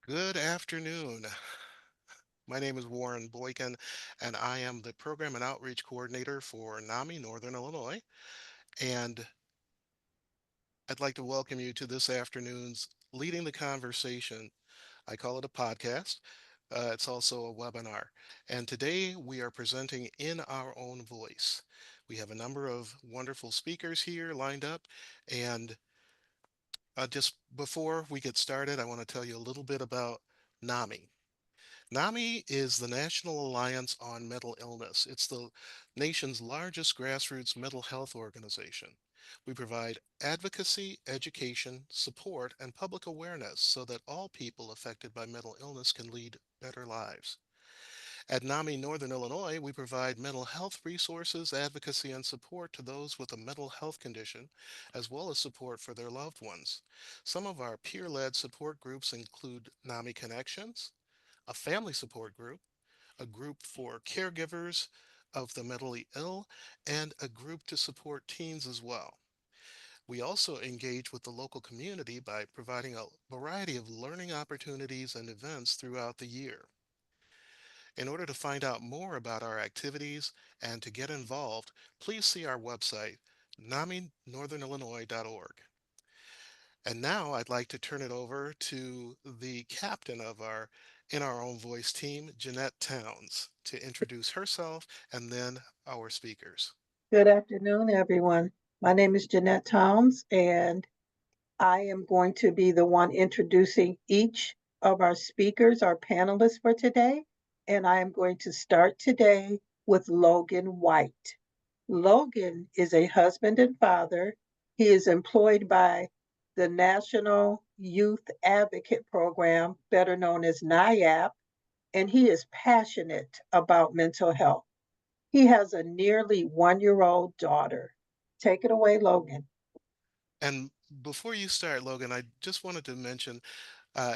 Good afternoon. My name is Warren Boykin, and I am the Program and Outreach Coordinator for NAMI Northern Illinois. And I'd like to welcome you to this afternoon's Leading the Conversation. I call it a podcast. It's also a webinar. And today we are presenting in our own voice. We have a number of wonderful speakers here lined up. And just before we get started, I want to tell you a little bit about NAMI. NAMI is the National Alliance on Mental Illness. It's the nation's largest grassroots mental health organization. We provide advocacy, education, support, and public awareness so that all people affected by mental illness can lead better lives. At NAMI Northern Illinois, we provide mental health resources, advocacy, and support to those with a mental health condition, as well as support for their loved ones. Some of our peer-led support groups include NAMI Connections, a family support group, a group for caregivers of the mentally ill, and a group to support teens as well. We also engage with the local community by providing a variety of learning opportunities and events throughout the year. In order to find out more about our activities and to get involved, please see our website, naminorthernillinois.org. And now I'd like to turn it over to the captain of our In Our Own Voice team, Jeanette Towns, to introduce herself and then our speakers. Good afternoon, everyone. My name is Jeanette Towns, and I am going to be the one introducing each of our speakers, our panelists for today. And I am going to start today with Logan White. Logan is a husband and father. He is employed by the National Youth Advocate Program, better known as NIAP, and he is passionate about mental health. He has a nearly 1-year-old daughter. Take it away, Logan. And before you start, Logan, I just wanted to mention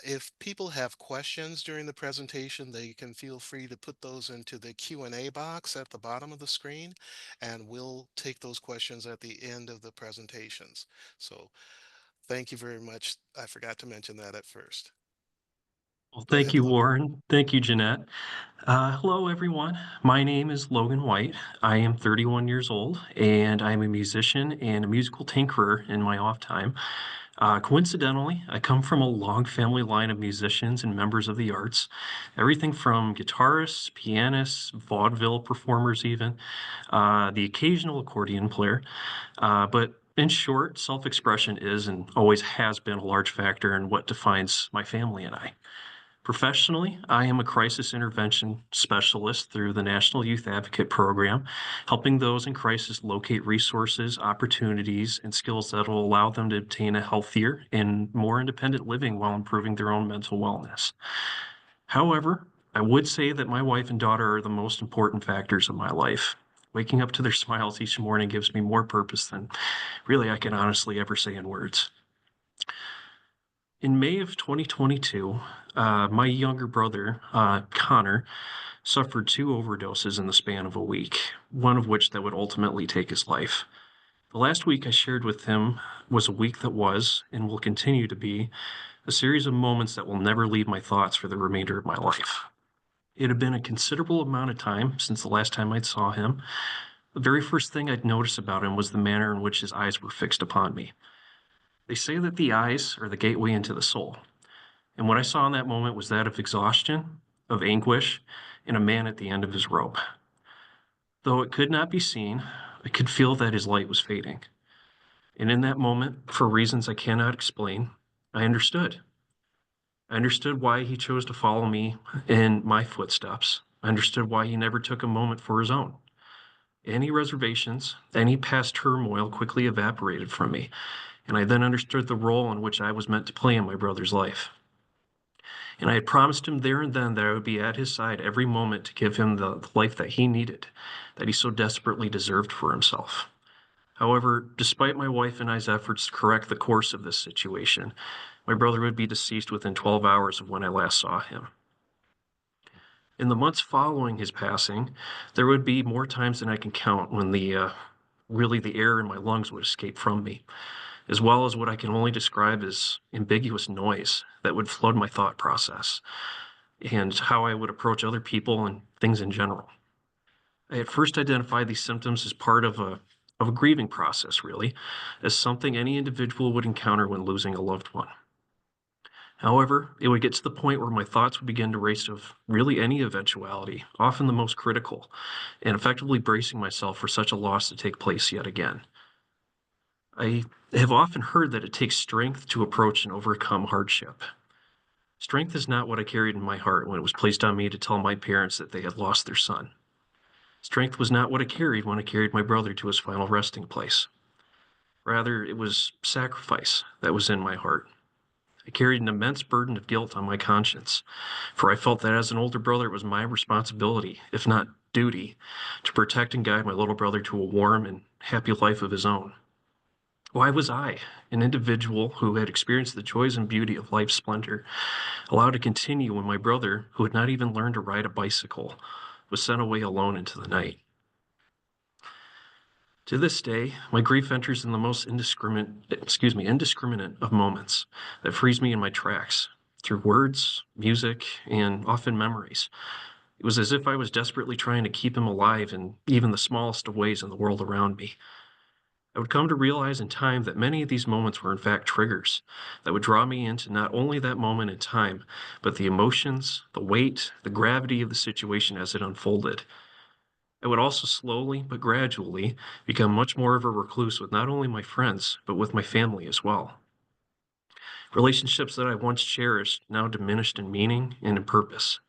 if people have questions during the presentation, they can feel free to put those into the Q&A box at the bottom of the screen, and we'll take those questions at the end of the presentations. So thank you very much. I forgot to mention that at first. Well, Go thank ahead, you, Logan. Warren. Thank you, Jeanette. Hello, everyone. My name is Logan White. I am 31 years old, and I'm a musician and a musical tinkerer in my off time. Coincidentally, I come from a long family line of musicians and members of the arts, everything from guitarists, pianists, vaudeville performers, even the occasional accordion player. But in short, self-expression is and always has been a large factor in what defines my family and I. Professionally, I am a crisis intervention specialist through the National Youth Advocate Program, helping those in crisis locate resources, opportunities, and skills that will allow them to obtain a healthier and more independent living while improving their own mental wellness. However, I would say that my wife and daughter are the most important factors of my life. Waking up to their smiles each morning gives me more purpose than really I can honestly ever say in words. In May of 2022, my younger brother, Connor, suffered 2 overdoses in the span of a week, one of which that would ultimately take his life. The last week I shared with him was a week that was, and will continue to be, a series of moments that will never leave my thoughts for the remainder of my life. It had been a considerable amount of time since the last time I'd saw him. The very first thing I'd noticed about him was the manner in which his eyes were fixed upon me. They say that the eyes are the gateway into the soul. And what I saw in that moment was that of exhaustion, of anguish, and a man at the end of his rope. Though it could not be seen, I could feel that his light was fading. And in that moment, for reasons I cannot explain, I understood. I understood why he chose to follow me in my footsteps. I understood why he never took a moment for his own. Any reservations, any past turmoil quickly evaporated from me, and I then understood the role in which I was meant to play in my brother's life. And I had promised him there and then that I would be at his side every moment to give him the life that he needed, that he so desperately deserved for himself. However, despite my wife and I's efforts to correct the course of this situation, my brother would be deceased within 12 hours of when I last saw him. In the months following his passing, there would be more times than I can count when really the air in my lungs would escape from me. as well as what I can only describe as ambiguous noise that would flood my thought process and how I would approach other people and things in general. I at first identified these symptoms as part of a grieving process, really, as something any individual would encounter when losing a loved one. However, it would get to the point where my thoughts would begin to race of really any eventuality, often the most critical, and effectively bracing myself for such a loss to take place yet again. I have often heard that it takes strength to approach and overcome hardship. Strength is not what I carried in my heart when it was placed on me to tell my parents that they had lost their son. Strength was not what I carried when I carried my brother to his final resting place. Rather, it was sacrifice that was in my heart. I carried an immense burden of guilt on my conscience, for I felt that as an older brother, it was my responsibility, if not duty, to protect and guide my little brother to a warm and happy life of his own. Why was I, an individual who had experienced the joys and beauty of life's splendor, allowed to continue when my brother, who had not even learned to ride a bicycle, was sent away alone into the night? To this day, my grief enters in the most indiscriminate of moments that frees me in my tracks through words, music, and often memories. It was as if I was desperately trying to keep him alive in even the smallest of ways in the world around me. I would come to realize in time that many of these moments were in fact triggers that would draw me into not only that moment in time, but the emotions, the weight, the gravity of the situation as it unfolded. I would also slowly but gradually become much more of a recluse with not only my friends, but with my family as well. Relationships that I once cherished now diminished in meaning and in purpose.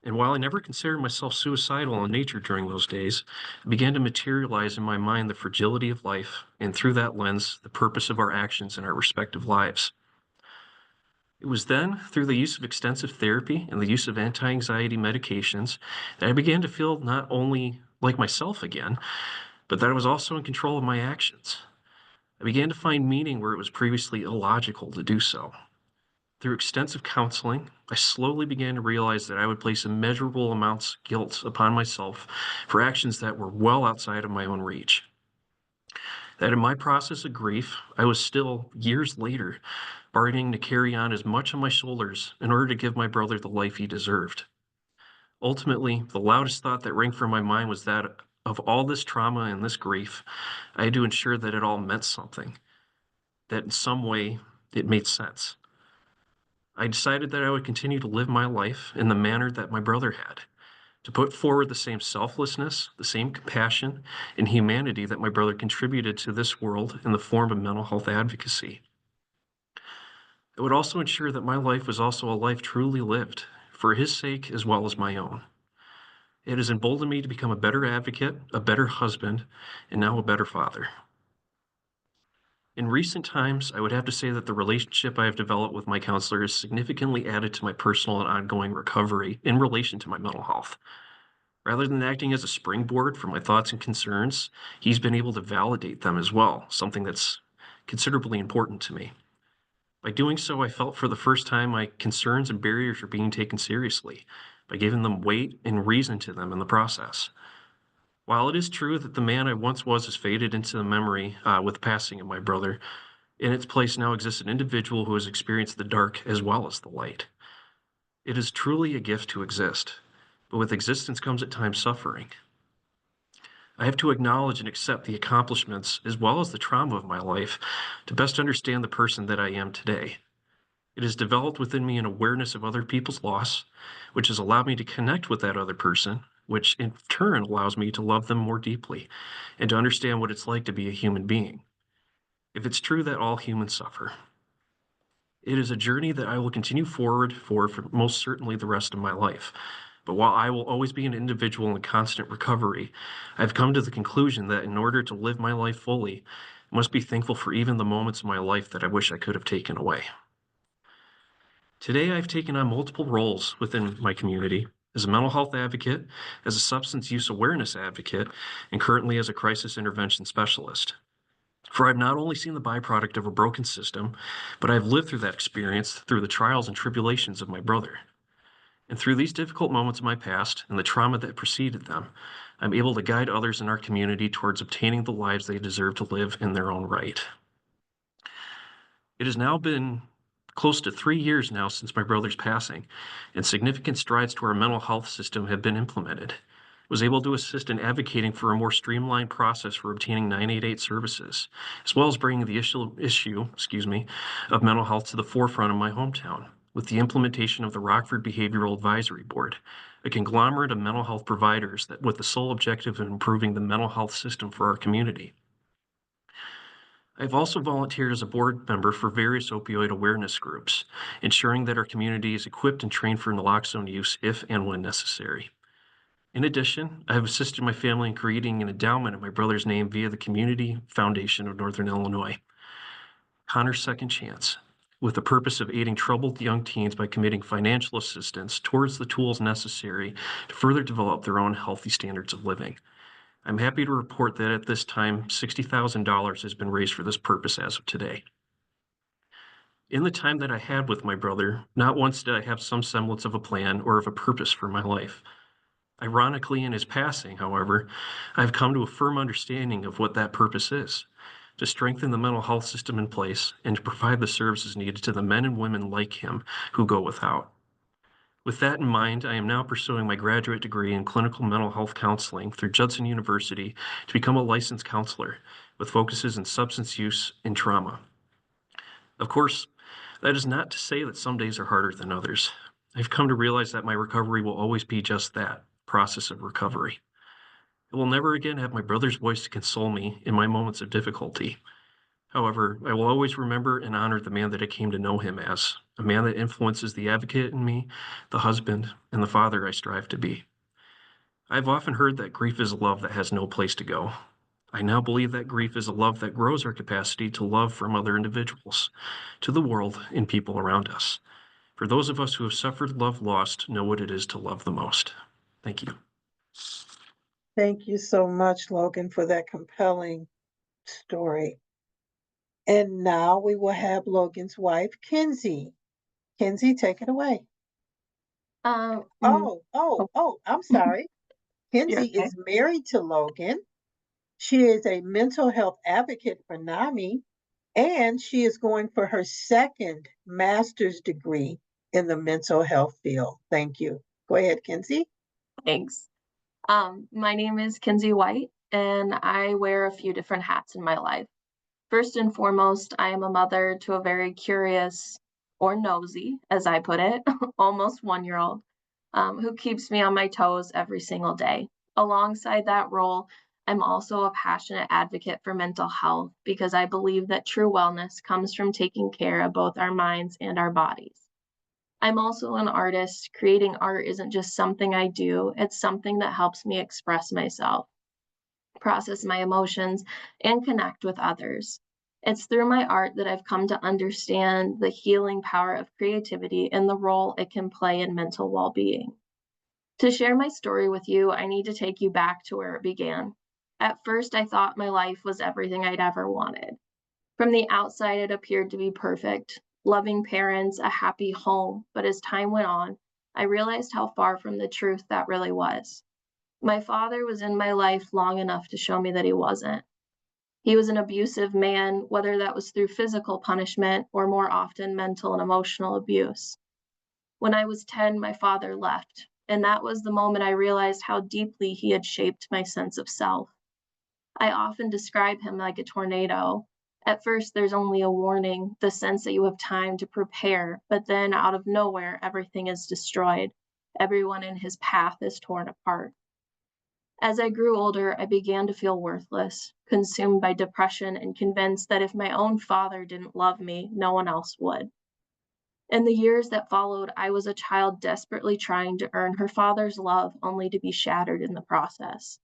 And while I never considered myself suicidal in nature during those days, I began to materialize in my mind the fragility of life, and through that lens, the purpose of our actions in our respective lives. It was then, through the use of extensive therapy and the use of anti anxiety medications, that I began to feel not only like myself again, but that I was also in control of my actions. I began to find meaning where it was previously illogical to do so. Through extensive counseling, I slowly began to realize that I would place immeasurable amounts of guilt upon myself for actions that were well outside of my own reach. That in my process of grief, I was still, years later, bargaining to carry on as much on my shoulders in order to give my brother the life he deserved. Ultimately, the loudest thought that rang from my mind was that of all this trauma and this grief, I had to ensure that it all meant something, that in some way it made sense. I decided that I would continue to live my life in the manner that my brother had, to put forward the same selflessness, the same compassion, and humanity that my brother contributed to this world in the form of mental health advocacy. I would also ensure that my life was also a life truly lived, for his sake as well as my own. It has emboldened me to become a better advocate, a better husband, and now a better father. In recent times, I would have to say that the relationship I have developed with my counselor has significantly added to my personal and ongoing recovery in relation to my mental health. Rather than acting as a springboard for my thoughts and concerns, he's been able to validate them as well, something that's considerably important to me. By doing so, I felt for the first time my concerns and barriers are being taken seriously by giving them weight and reason to them in the process. While it is true that the man I once was has faded into the memory with the passing of my brother, in its place now exists an individual who has experienced the dark as well as the light. It is truly a gift to exist, but with existence comes at times suffering. I have to acknowledge and accept the accomplishments as well as the trauma of my life to best understand the person that I am today. It has developed within me an awareness of other people's loss, which has allowed me to connect with that other person, which in turn allows me to love them more deeply and to understand what it's like to be a human being. If it's true that all humans suffer, it is a journey that I will continue forward for most certainly the rest of my life. But while I will always be an individual in constant recovery, I've come to the conclusion that in order to live my life fully, I must be thankful for even the moments of my life that I wish I could have taken away. Today, I've taken on multiple roles within my community as a mental health advocate, as a substance use awareness advocate, and currently as a crisis intervention specialist. For I've not only seen the byproduct of a broken system, but I've lived through that experience through the trials and tribulations of my brother. And through these difficult moments of my past and the trauma that preceded them, I'm able to guide others in our community towards obtaining the lives they deserve to live in their own right. It has now been close to 3 years now since my brother's passing, and significant strides to our mental health system have been implemented. I was able to assist in advocating for a more streamlined process for obtaining 988 services, as well as bringing the issue of mental health to the forefront of my hometown with the implementation of the Rockford Behavioral Advisory Board, a conglomerate of mental health providers that with the sole objective of improving the mental health system for our community. I've also volunteered as a board member for various opioid awareness groups, ensuring that our community is equipped and trained for naloxone use if and when necessary. In addition, I have assisted my family in creating an endowment in my brother's name via the Community Foundation of Northern Illinois, Connor's Second Chance, with the purpose of aiding troubled young teens by committing financial assistance towards the tools necessary to further develop their own healthy standards of living. I'm happy to report that at this time, $60,000 has been raised for this purpose as of today. In the time that I had with my brother, not once did I have some semblance of a plan or of a purpose for my life. Ironically, in his passing, however, I've come to a firm understanding of what that purpose is: to strengthen the mental health system in place and to provide the services needed to the men and women like him who go without. With that in mind, I am now pursuing my graduate degree in clinical mental health counseling through Judson University to become a licensed counselor with focuses in substance use and trauma. Of course, that is not to say that some days are harder than others. I've come to realize that my recovery will always be just that, process of recovery. I will never again have my brother's voice to console me in my moments of difficulty. However, I will always remember and honor the man that I came to know him as, a man that influences the advocate in me, the husband, and the father I strive to be. I've often heard that grief is a love that has no place to go. I now believe that grief is a love that grows our capacity to love from other individuals, to the world, and people around us. For those of us who have suffered love lost know what it is to love the most. Thank you. Thank you so much, Logan, for that compelling story. And now we will have Logan's wife, Kenzie. Kenzie, take it away. Um, mm, I'm sorry. you're Kenzie okay. is married to Logan. She is a mental health advocate for NAMI, and she is going for her second master's degree in the mental health field. Thank you. Go ahead, Kenzie. Thanks. My name is Kinsey White, and I wear a few different hats in my life. First and foremost, I am a mother to a very curious, or nosy, as I put it, almost 1-year-old, who keeps me on my toes every single day. Alongside that role, I'm also a passionate advocate for mental health because I believe that true wellness comes from taking care of both our minds and our bodies. I'm also an artist. Creating art isn't just something I do, it's something that helps me express myself, process my emotions, and connect with others. It's through my art that I've come to understand the healing power of creativity and the role it can play in mental well being. To share my story with you, I need to take you back to where it began. At first, I thought my life was everything I'd ever wanted. From the outside, it appeared to be perfect: loving parents, a happy home. But as time went on, I realized how far from the truth that really was. My father was in my life long enough to show me that he wasn't. He was an abusive man, whether that was through physical punishment or more often mental and emotional abuse. When I was 10, my father left, and that was the moment I realized how deeply he had shaped my sense of self. I often describe him like a tornado. At first, there's only a warning, the sense that you have time to prepare, but then out of nowhere, everything is destroyed. Everyone in his path is torn apart. As I grew older, I began to feel worthless, consumed by depression, and convinced that if my own father didn't love me, no one else would. In the years that followed, I was a child desperately trying to earn her father's love, only to be shattered in the process.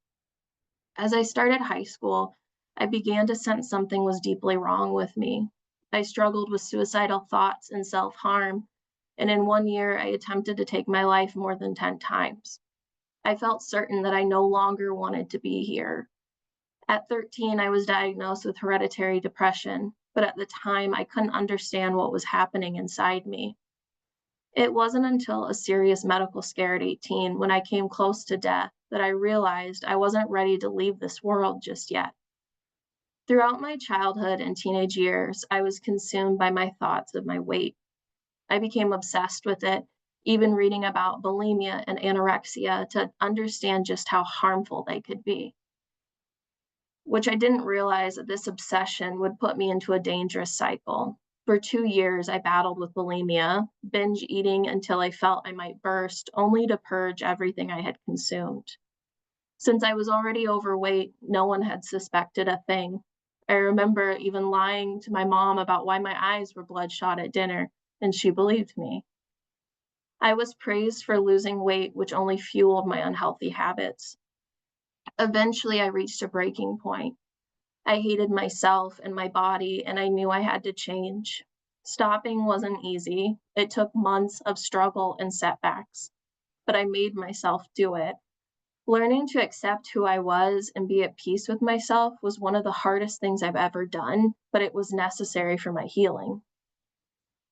As I started high school, I began to sense something was deeply wrong with me. I struggled with suicidal thoughts and self harm, and in 1 year, I attempted to take my life more than 10 times. I felt certain that I no longer wanted to be here. At 13, I was diagnosed with hereditary depression, but at the time, I couldn't understand what was happening inside me. It wasn't until a serious medical scare at 18, when I came close to death, that I realized I wasn't ready to leave this world just yet. Throughout my childhood and teenage years, I was consumed by my thoughts of my weight. I became obsessed with it, even reading about bulimia and anorexia to understand just how harmful they could be, which I didn't realize that this obsession would put me into a dangerous cycle. For 2 years, I battled with bulimia, binge eating until I felt I might burst, only to purge everything I had consumed. Since I was already overweight, no one had suspected a thing. I remember even lying to my mom about why my eyes were bloodshot at dinner, and she believed me. I was praised for losing weight, which only fueled my unhealthy habits. Eventually, I reached a breaking point. I hated myself and my body, and I knew I had to change. Stopping wasn't easy. It took months of struggle and setbacks, but I made myself do it. Learning to accept who I was and be at peace with myself was one of the hardest things I've ever done, but it was necessary for my healing.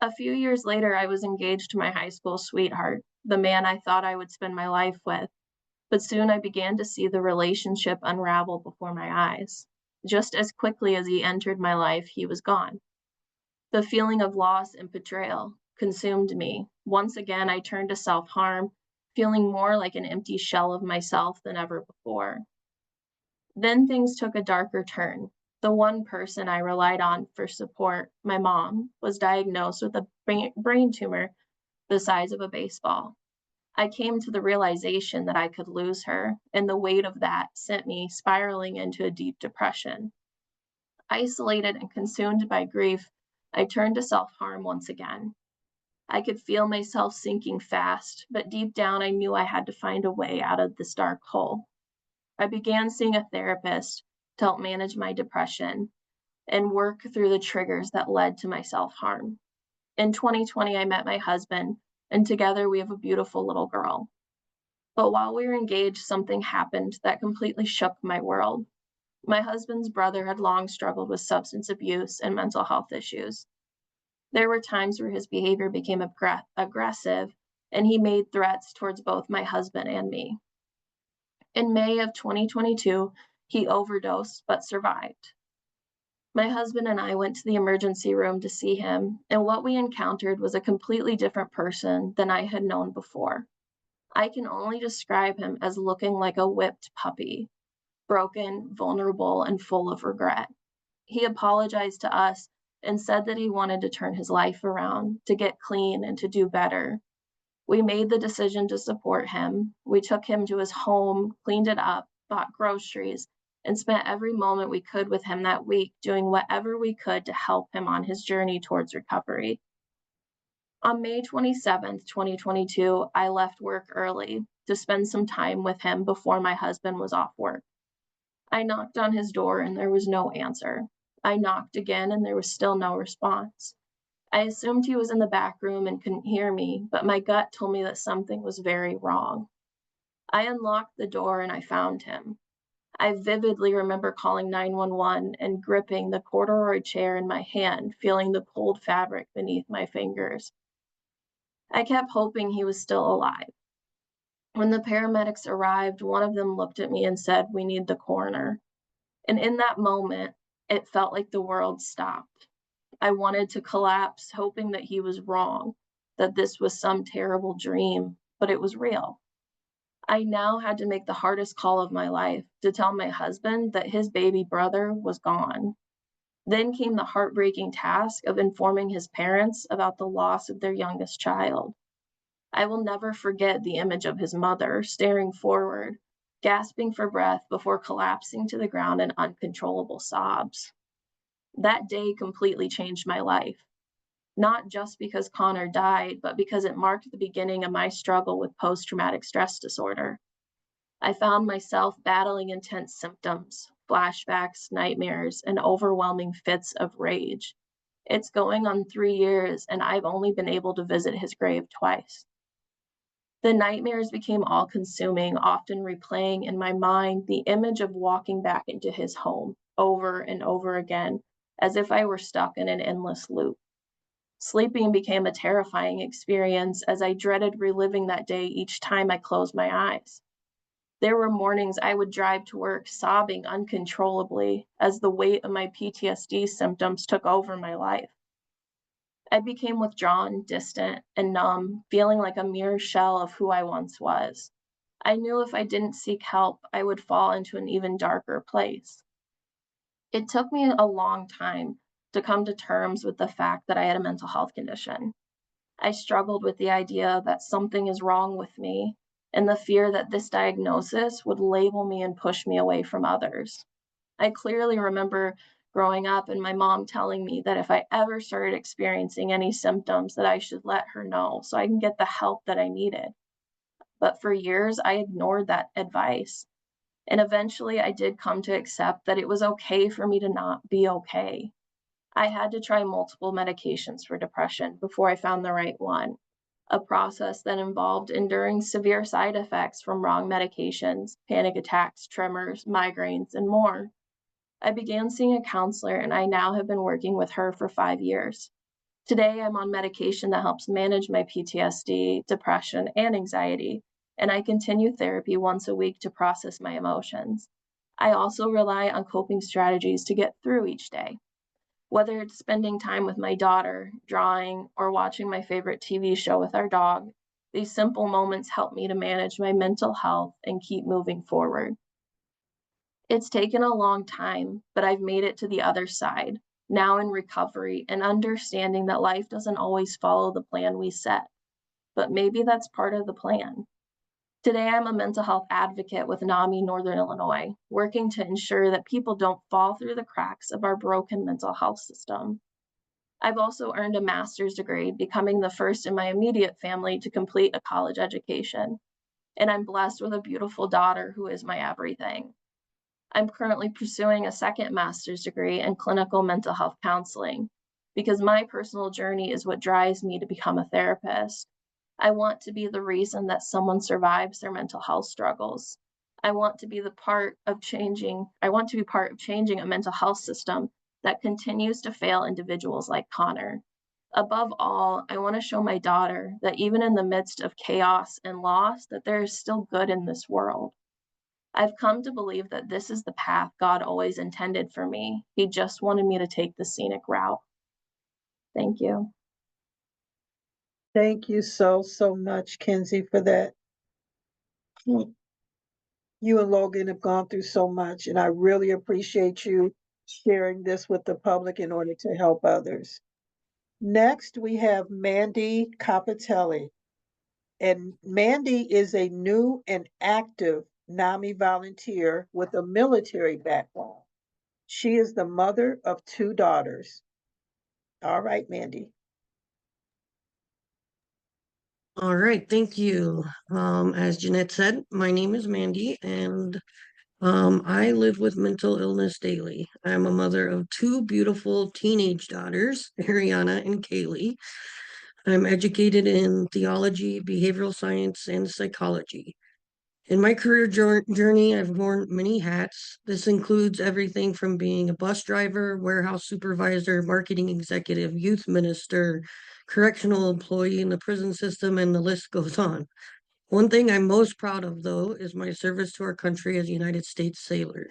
A few years later, I was engaged to my high school sweetheart, the man I thought I would spend my life with, but soon I began to see the relationship unravel before my eyes. Just as quickly as he entered my life, he was gone. The feeling of loss and betrayal consumed me. Once again, I turned to self harm, feeling more like an empty shell of myself than ever before. Then things took a darker turn. The one person I relied on for support, my mom, was diagnosed with a brain tumor the size of a baseball. I came to the realization that I could lose her, and the weight of that sent me spiraling into a deep depression. Isolated and consumed by grief, I turned to self harm once again. I could feel myself sinking fast, but deep down I knew I had to find a way out of this dark hole. I began seeing a therapist to help manage my depression and work through the triggers that led to my self harm. In 2020, I met my husband, and together we have a beautiful little girl. But while we were engaged, something happened that completely shook my world. My husband's brother had long struggled with substance abuse and mental health issues. There were times where his behavior became aggressive, and he made threats towards both my husband and me. In May of 2022, he overdosed but survived. My husband and I went to the emergency room to see him, and what we encountered was a completely different person than I had known before. I can only describe him as looking like a whipped puppy, broken, vulnerable, and full of regret. He apologized to us and said that he wanted to turn his life around, to get clean, and to do better. We made the decision to support him. We took him to his home, cleaned it up, bought groceries, and spent every moment we could with him that week doing whatever we could to help him on his journey towards recovery. On May 27th, 2022, I left work early to spend some time with him before my husband was off work. I knocked on his door and there was no answer. I knocked again and there was still no response. I assumed he was in the back room and couldn't hear me, but my gut told me that something was very wrong. I unlocked the door and I found him. I vividly remember calling 911 and gripping the corduroy chair in my hand, feeling the cold fabric beneath my fingers. I kept hoping he was still alive. When the paramedics arrived, one of them looked at me and said, "We need the coroner." And in that moment, it felt like the world stopped. I wanted to collapse, hoping that he was wrong, that this was some terrible dream, but it was real. I now had to make the hardest call of my life to tell my husband that his baby brother was gone. Then came the heartbreaking task of informing his parents about the loss of their youngest child. I will never forget the image of his mother staring forward, gasping for breath before collapsing to the ground in uncontrollable sobs. That day completely changed my life, not just because Connor died, but because it marked the beginning of my struggle with post traumatic stress disorder. I found myself battling intense symptoms, flashbacks, nightmares, and overwhelming fits of rage. It's going on 3 years, and I've only been able to visit his grave twice. The nightmares became all consuming, often replaying in my mind the image of walking back into his home over and over again, as if I were stuck in an endless loop. Sleeping became a terrifying experience as I dreaded reliving that day each time I closed my eyes. There were mornings I would drive to work sobbing uncontrollably as the weight of my PTSD symptoms took over my life. I became withdrawn, distant, and numb, feeling like a mere shell of who I once was. I knew if I didn't seek help, I would fall into an even darker place. It took me a long time to come to terms with the fact that I had a mental health condition. I struggled with the idea that something is wrong with me and the fear that this diagnosis would label me and push me away from others. I clearly remember growing up and my mom telling me that if I ever started experiencing any symptoms that I should let her know so I can get the help that I needed. But for years I ignored that advice. And eventually I did come to accept that it was okay for me to not be okay. I had to try multiple medications for depression before I found the right one, a process that involved enduring severe side effects from wrong medications, panic attacks, tremors, migraines, and more. I began seeing a counselor, and I now have been working with her for 5 years. Today, I'm on medication that helps manage my PTSD, depression, and anxiety, and I continue therapy once a week to process my emotions. I also rely on coping strategies to get through each day. Whether it's spending time with my daughter, drawing, or watching my favorite TV show with our dog, these simple moments help me to manage my mental health and keep moving forward. It's taken a long time, but I've made it to the other side, now in recovery and understanding that life doesn't always follow the plan we set, but maybe that's part of the plan. Today, I'm a mental health advocate with NAMI Northern Illinois, working to ensure that people don't fall through the cracks of our broken mental health system. I've also earned a master's degree, becoming the first in my immediate family to complete a college education. And I'm blessed with a beautiful daughter who is my everything. I'm currently pursuing a second master's degree in clinical mental health counseling because my personal journey is what drives me to become a therapist. I want to be the reason that someone survives their mental health struggles. I want to be part of changing a mental health system that continues to fail individuals like Connor. Above all, I want to show my daughter that even in the midst of chaos and loss, that there is still good in this world. I've come to believe that this is the path God always intended for me. He just wanted me to take the scenic route. Thank you. Thank you so much, Kenzie, for that. You and Logan have gone through so much, and I really appreciate you sharing this with the public in order to help others. Next, we have Mandy Capitelli. And Mandy is a new and active NAMI volunteer with a military background. She is the mother of 2 daughters. All right, Mandy. All right, thank you. As Jeanette said, my name is Mandy, and I live with mental illness daily. I'm a mother of 2 beautiful teenage daughters, Ariana and Kaylee. I'm educated in theology, behavioral science, and psychology. In my career journey, I've worn many hats. This includes everything from being a bus driver, warehouse supervisor, marketing executive, youth minister, correctional employee in the prison system, and the list goes on. One thing I'm most proud of, though, is my service to our country as a United States sailor.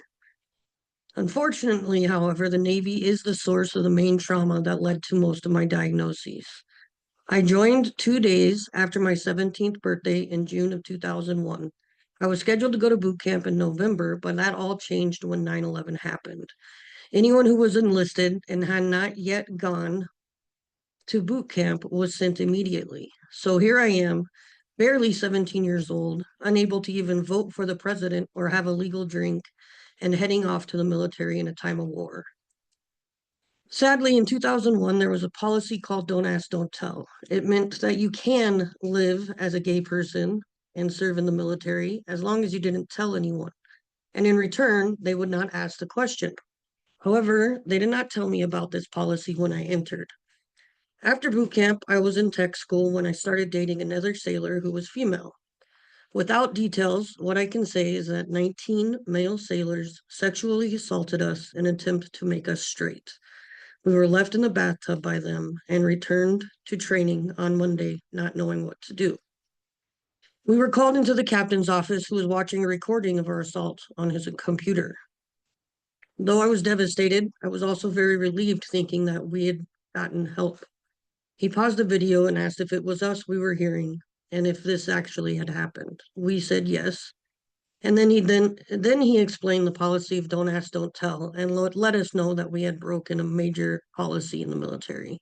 Unfortunately, however, the Navy is the source of the main trauma that led to most of my diagnoses. I joined 2 days after my 17th birthday in June of 2001. I was scheduled to go to boot camp in November, but that all changed when 9/11 happened. Anyone who was enlisted and had not yet gone to boot camp was sent immediately. So here I am, barely 17 years old, unable to even vote for the president or have a legal drink, and heading off to the military in a time of war. Sadly, in 2001, there was a policy called Don't Ask, Don't Tell. It meant that you can live as a gay person and serve in the military as long as you didn't tell anyone. And in return, they would not ask the question. However, they did not tell me about this policy when I entered. After boot camp, I was in tech school when I started dating another sailor who was female. Without details, what I can say is that 19 male sailors sexually assaulted us in an attempt to make us straight. We were left in the bathtub by them and returned to training on Monday, not knowing what to do. We were called into the captain's office, who was watching a recording of our assault on his computer. Though I was devastated, I was also very relieved, thinking that we had gotten help. He paused the video and asked if it was us we were hearing and if this actually had happened. We said yes. And then he explained the policy of don't ask, don't tell, and let us know that we had broken a major policy in the military.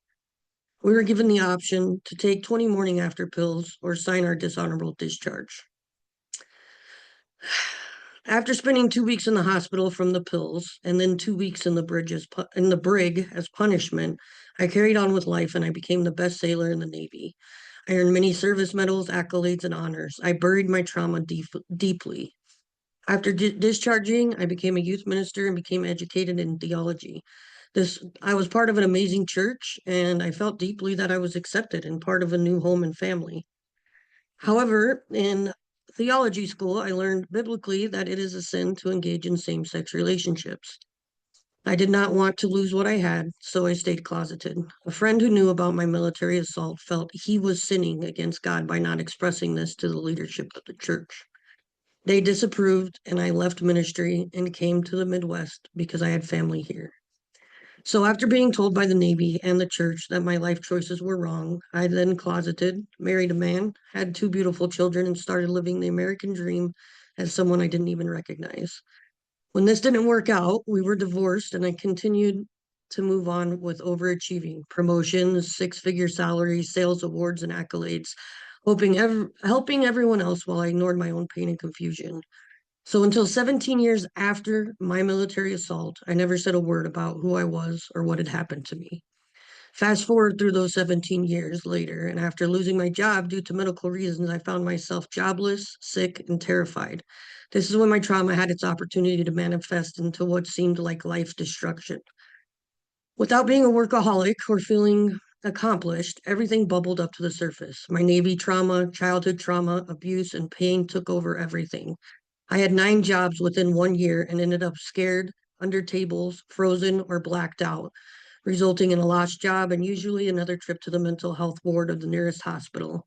We were given the option to take 20 morning after pills or sign our dishonorable discharge. After spending 2 weeks in the hospital from the pills and then 2 weeks in the brig as punishment, I carried on with life and I became the best sailor in the Navy. I earned many service medals, accolades, and honors. I buried my trauma deeply. After discharging, I became a youth minister and became educated in theology. I was part of an amazing church, and I felt deeply that I was accepted and part of a new home and family. However, in theology school, I learned biblically that it is a sin to engage in same-sex relationships. I did not want to lose what I had, so I stayed closeted. A friend who knew about my military assault felt he was sinning against God by not expressing this to the leadership of the church. They disapproved, and I left ministry and came to the Midwest because I had family here. So, after being told by the Navy and the church that my life choices were wrong, I then closeted, married a man, had 2 beautiful children, and started living the American dream as someone I didn't even recognize. When this didn't work out, we were divorced, and I continued to move on with overachieving promotions, 6 figure salaries, sales awards, and accolades, helping everyone else while I ignored my own pain and confusion. So until 17 years after my military assault, I never said a word about who I was or what had happened to me. Fast forward through those 17 years later, and after losing my job due to medical reasons, I found myself jobless, sick, and terrified. This is when my trauma had its opportunity to manifest into what seemed like life destruction. Without being a workaholic or feeling accomplished, everything bubbled up to the surface. My Navy trauma, childhood trauma, abuse, and pain took over everything. I had 9 jobs within 1 year and ended up scared, under tables, frozen, or blacked out, resulting in a lost job and usually another trip to the mental health ward of the nearest hospital.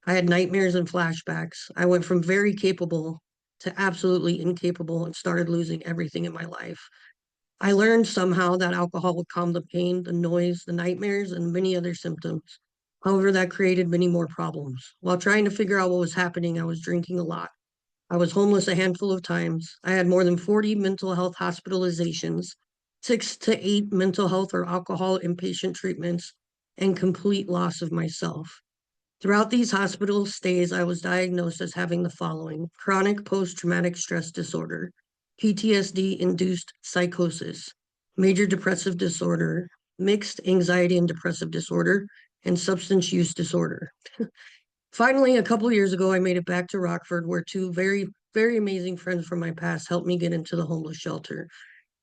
I had nightmares and flashbacks. I went from very capable to absolutely incapable and started losing everything in my life. I learned somehow that alcohol would calm the pain, the noise, the nightmares, and many other symptoms. However, that created many more problems. While trying to figure out what was happening, I was drinking a lot. I was homeless a handful of times. I had more than 40 mental health hospitalizations, 6 to 8 mental health or alcohol inpatient treatments, and complete loss of myself. Throughout these hospital stays, I was diagnosed as having the following: chronic post traumatic stress disorder, PTSD induced psychosis, major depressive disorder, mixed anxiety and depressive disorder, and substance use disorder. Finally, a couple years ago, I made it back to Rockford, where 2 very amazing friends from my past helped me get into the homeless shelter.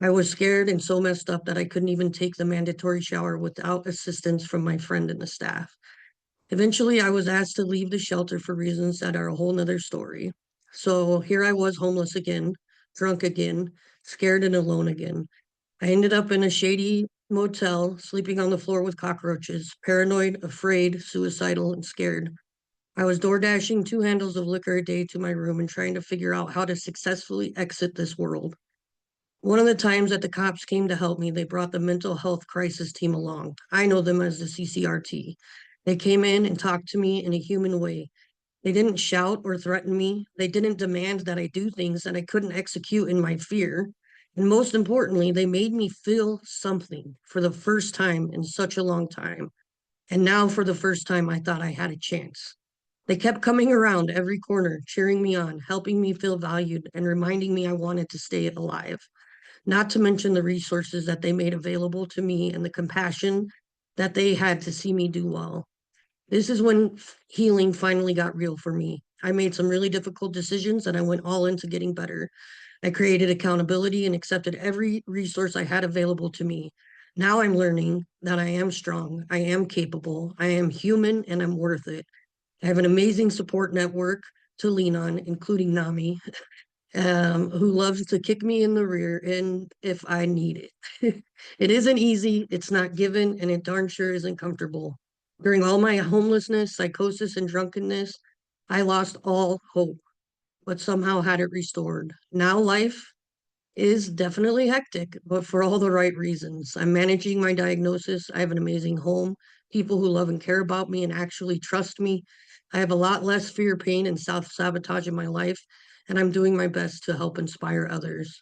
I was scared and so messed up that I couldn't even take the mandatory shower without assistance from my friend and the staff. Eventually, I was asked to leave the shelter for reasons that are a whole nother story. So here I was, homeless again, drunk again, scared and alone again. I ended up in a shady motel, sleeping on the floor with cockroaches, paranoid, afraid, suicidal, and scared. I was door dashing 2 handles of liquor a day to my room and trying to figure out how to successfully exit this world. One of the times that the cops came to help me, they brought the mental health crisis team along. I know them as the CCRT. They came in and talked to me in a human way. They didn't shout or threaten me. They didn't demand that I do things that I couldn't execute in my fear. And most importantly, they made me feel something for the first time in such a long time. And now, for the first time, I thought I had a chance. They kept coming around every corner, cheering me on, helping me feel valued, and reminding me I wanted to stay alive. Not to mention the resources that they made available to me and the compassion that they had to see me do well. This is when healing finally got real for me. I made some really difficult decisions and I went all into getting better. I created accountability and accepted every resource I had available to me. Now I'm learning that I am strong, I am capable, I am human, and I'm worth it. I have an amazing support network to lean on, including NAMI, who loves to kick me in the rear and if I need it. It isn't easy, it's not given, and it darn sure isn't comfortable. During all my homelessness, psychosis, and drunkenness, I lost all hope, but somehow had it restored. Now life is definitely hectic, but for all the right reasons. I'm managing my diagnosis. I have an amazing home, people who love and care about me and actually trust me. I have a lot less fear, pain, and self sabotage in my life, and I'm doing my best to help inspire others.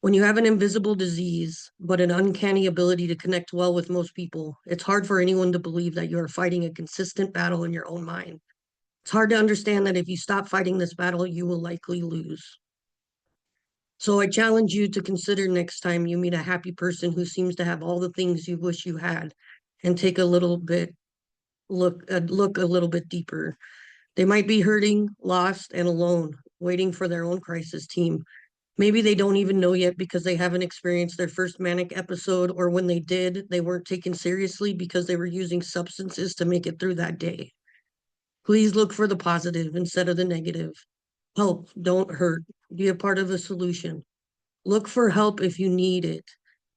When you have an invisible disease, but an uncanny ability to connect well with most people, it's hard for anyone to believe that you are fighting a consistent battle in your own mind. It's hard to understand that if you stop fighting this battle, you will likely lose. So I challenge you to consider next time you meet a happy person who seems to have all the things you wish you had and take a little bit look a little bit deeper. They might be hurting, lost, and alone, waiting for their own crisis team. Maybe they don't even know yet because they haven't experienced their first manic episode, or when they did, they weren't taken seriously because they were using substances to make it through that day. Please look for the positive instead of the negative. Help, don't hurt. Be a part of the solution. Look for help if you need it.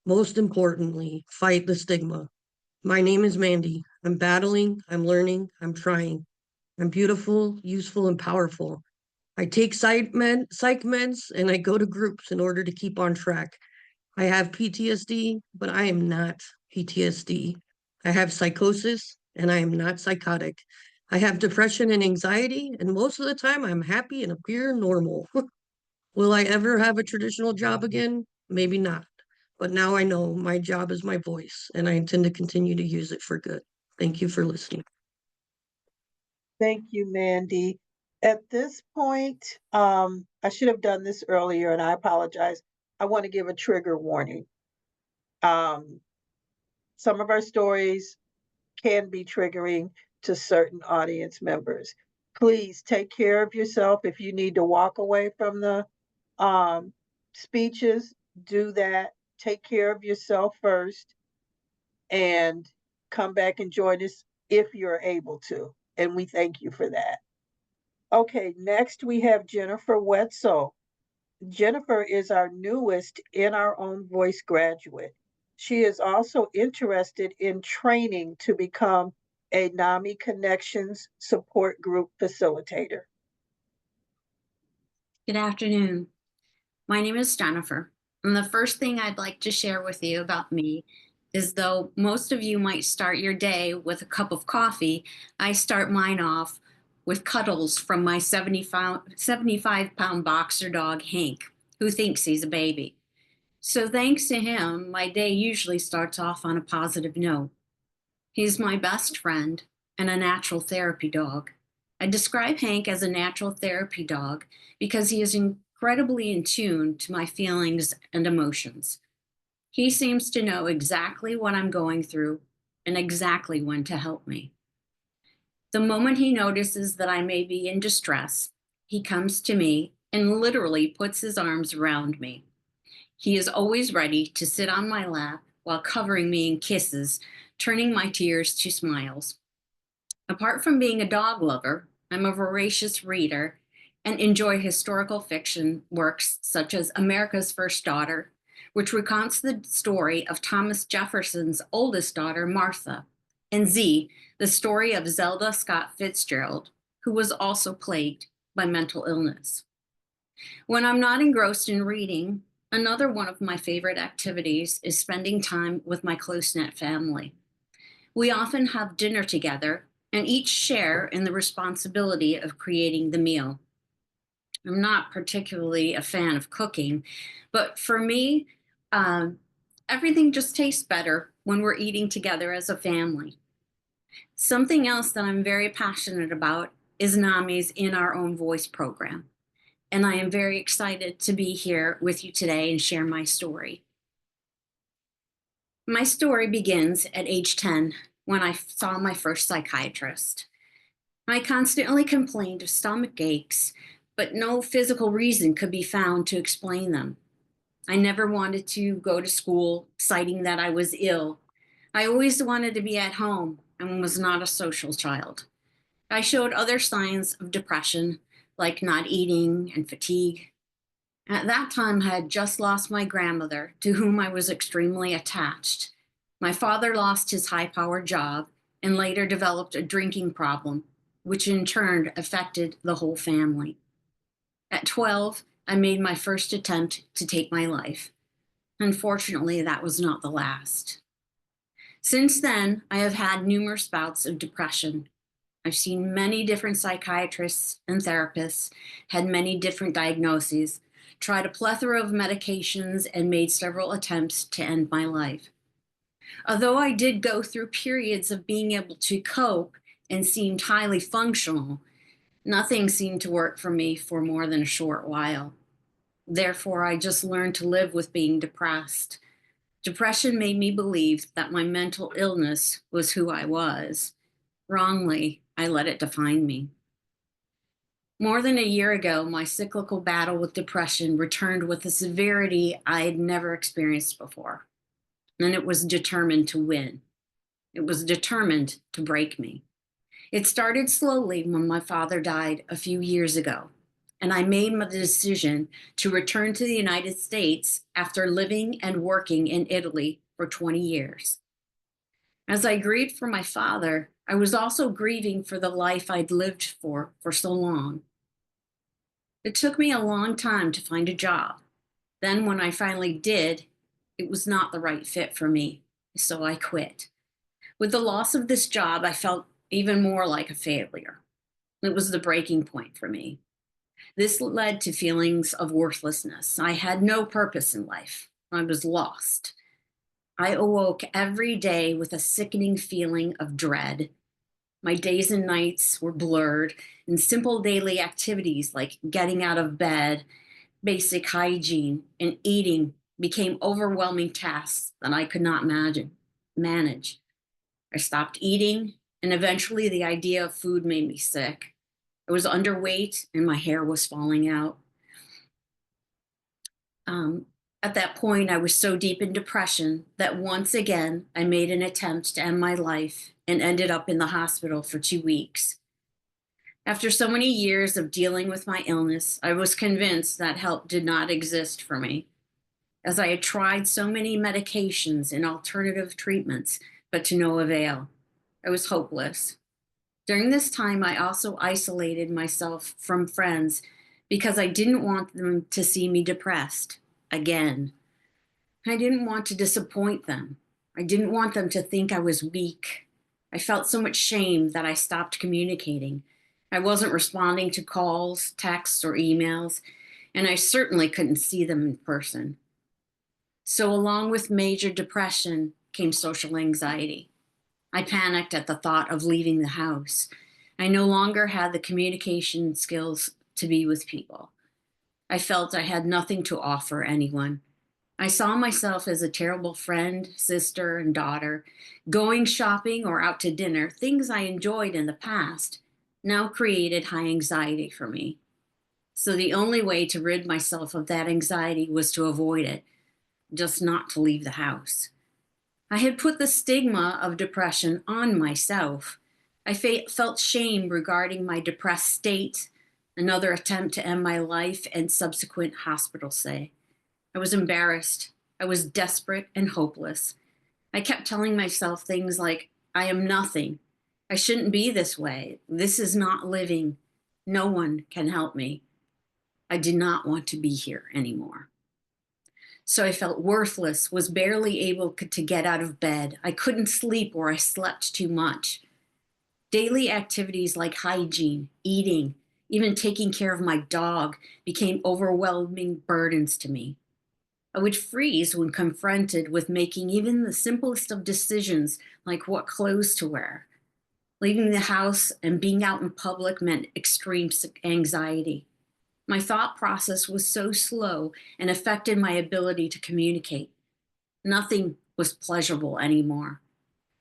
Most importantly, fight the stigma. My name is Mandy. I'm battling, I'm learning, I'm trying. I'm beautiful, useful, and powerful. I take psych meds, and I go to groups in order to keep on track. I have PTSD, but I am not PTSD. I have psychosis, and I am not psychotic. I have depression and anxiety, and most of the time I'm happy and appear normal. Will I ever have a traditional job again? Maybe not. But now I know my job is my voice, and I intend to continue to use it for good. Thank you for listening. Thank you, Mandy. At this point, I should have done this earlier and I apologize. I want to give a trigger warning. Um, some of our stories can be triggering to certain audience members. Please take care of yourself. If you need to walk away from the um, speeches, do that. Take care of yourself first and come back and join us if you're able to. And we thank you for that. Okay, next we have Jennifer Wetzel. Jennifer is our newest In Our Own Voice graduate. She is also interested in training to become a NAMI Connections support group facilitator. Good afternoon. My name is Jennifer, and the first thing I'd like to share with you about me is though most of you might start your day with a cup of coffee, I start mine off with cuddles from my 75-pound boxer dog, Hank, who thinks he's a baby. So thanks to him, my day usually starts off on a positive note. He's my best friend and a natural therapy dog. I describe Hank as a natural therapy dog because he is incredibly in tune to my feelings and emotions. He seems to know exactly what I'm going through and exactly when to help me. The moment he notices that I may be in distress, he comes to me and literally puts his arms around me. He is always ready to sit on my lap while covering me in kisses, turning my tears to smiles. Apart from being a dog lover, I'm a voracious reader and enjoy historical fiction works such as America's First Daughter, which recounts the story of Thomas Jefferson's oldest daughter, Martha, and Z, the story of Zelda Scott Fitzgerald, who was also plagued by mental illness. When I'm not engrossed in reading, another one of my favorite activities is spending time with my close-knit family. We often have dinner together and each share in the responsibility of creating the meal. I'm not particularly a fan of cooking, but for me, um, everything just tastes better when we're eating together as a family. Something else that I'm very passionate about is NAMI's In Our Own Voice program. And I am very excited to be here with you today and share my story. My story begins at age 10 when I saw my first psychiatrist. I constantly complained of stomach aches, but no physical reason could be found to explain them. I never wanted to go to school, citing that I was ill. I always wanted to be at home and was not a social child. I showed other signs of depression, like not eating and fatigue. At that time, I had just lost my grandmother, to whom I was extremely attached. My father lost his high-powered job and later developed a drinking problem. which in turn affected the whole family. At 12, I made my first attempt to take my life. Unfortunately, that was not the last. Since then, I have had numerous bouts of depression. I've seen many different psychiatrists and therapists, had many different diagnoses, tried a plethora of medications, and made several attempts to end my life. Although I did go through periods of being able to cope and seemed highly functional, nothing seemed to work for me for more than a short while. Therefore, I just learned to live with being depressed. Depression made me believe that my mental illness was who I was. Wrongly, I let it define me. More than a year ago, my cyclical battle with depression returned with a severity I had never experienced before. And it was determined to win. It was determined to break me. It started slowly when my father died a few years ago, and I made the decision to return to the United States after living and working in Italy for 20 years. As I grieved for my father, I was also grieving for the life I'd lived for so long. It took me a long time to find a job. Then, when I finally did, it was not the right fit for me, so I quit. With the loss of this job, I felt even more like a failure. It was the breaking point for me. This led to feelings of worthlessness. I had no purpose in life. I was lost. I awoke every day with a sickening feeling of dread. My days and nights were blurred, and simple daily activities like getting out of bed, basic hygiene, and eating became overwhelming tasks that I could not manage. I stopped eating, and eventually the idea of food made me sick. I was underweight, and my hair was falling out. Um, at that point, I was so deep in depression that once again, I made an attempt to end my life and ended up in the hospital for 2 weeks. After so many years of dealing with my illness, I was convinced that help did not exist for me, as I had tried so many medications and alternative treatments, but to no avail. I was hopeless. During this time, I also isolated myself from friends because I didn't want them to see me depressed again. I didn't want to disappoint them. I didn't want them to think I was weak. I felt so much shame that I stopped communicating. I wasn't responding to calls, texts, or emails, and I certainly couldn't see them in person. So, along with major depression came social anxiety. I panicked at the thought of leaving the house. I no longer had the communication skills to be with people. I felt I had nothing to offer anyone. I saw myself as a terrible friend, sister, and daughter. Going shopping or out to dinner, things I enjoyed in the past, now created high anxiety for me. So the only way to rid myself of that anxiety was to avoid it, just not to leave the house. I had put the stigma of depression on myself. I felt shame regarding my depressed state, another attempt to end my life, and subsequent hospital stay. I was embarrassed. I was desperate and hopeless. I kept telling myself things like, I am nothing. I shouldn't be this way. This is not living. No one can help me. I did not want to be here anymore. So I felt worthless, was barely able to get out of bed. I couldn't sleep or I slept too much. Daily activities like hygiene, eating, even taking care of my dog became overwhelming burdens to me. I would freeze when confronted with making even the simplest of decisions, like what clothes to wear. Leaving the house and being out in public meant extreme anxiety. My thought process was so slow and affected my ability to communicate. Nothing was pleasurable anymore.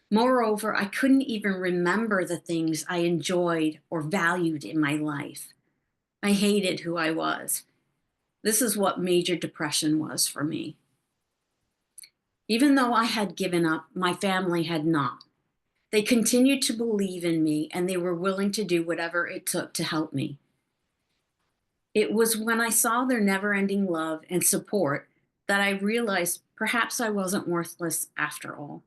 Moreover, I couldn't even remember the things I enjoyed or valued in my life. I hated who I was. This is what major depression was for me. Even though I had given up, my family had not. They continued to believe in me and they were willing to do whatever it took to help me. It was when I saw their never ending love and support that I realized perhaps I wasn't worthless after all.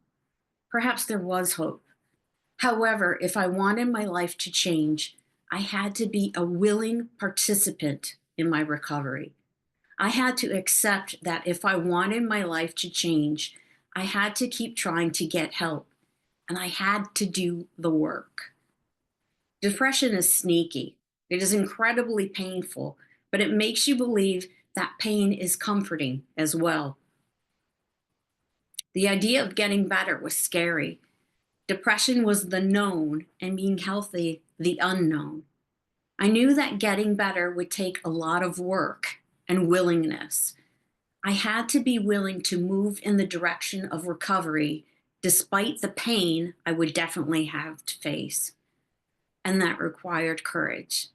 Perhaps there was hope. However, if I wanted my life to change, I had to be a willing participant in my recovery. I had to accept that if I wanted my life to change, I had to keep trying to get help, and I had to do the work. Depression is sneaky. It is incredibly painful, but it makes you believe that pain is comforting as well. The idea of getting better was scary. Depression was the known, and being healthy, the unknown. I knew that getting better would take a lot of work and willingness. I had to be willing to move in the direction of recovery despite the pain I would definitely have to face. And that required courage.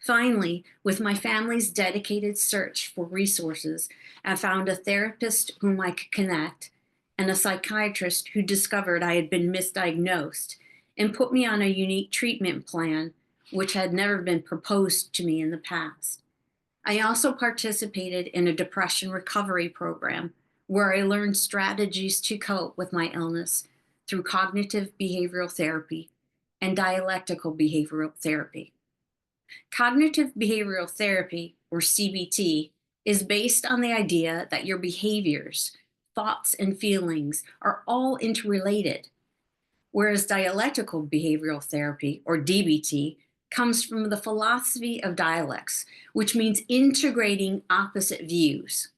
Finally, with my family's dedicated search for resources, I found a therapist whom I could connect and a psychiatrist who discovered I had been misdiagnosed and put me on a unique treatment plan which had never been proposed to me in the past. I also participated in a depression recovery program where I learned strategies to cope with my illness through cognitive behavioral therapy and dialectical behavioral therapy. Cognitive behavioral therapy, or CBT, is based on the idea that your behaviors, thoughts, and feelings are all interrelated, whereas dialectical behavioral therapy, or DBT, comes from the philosophy of dialects, which means integrating opposite views,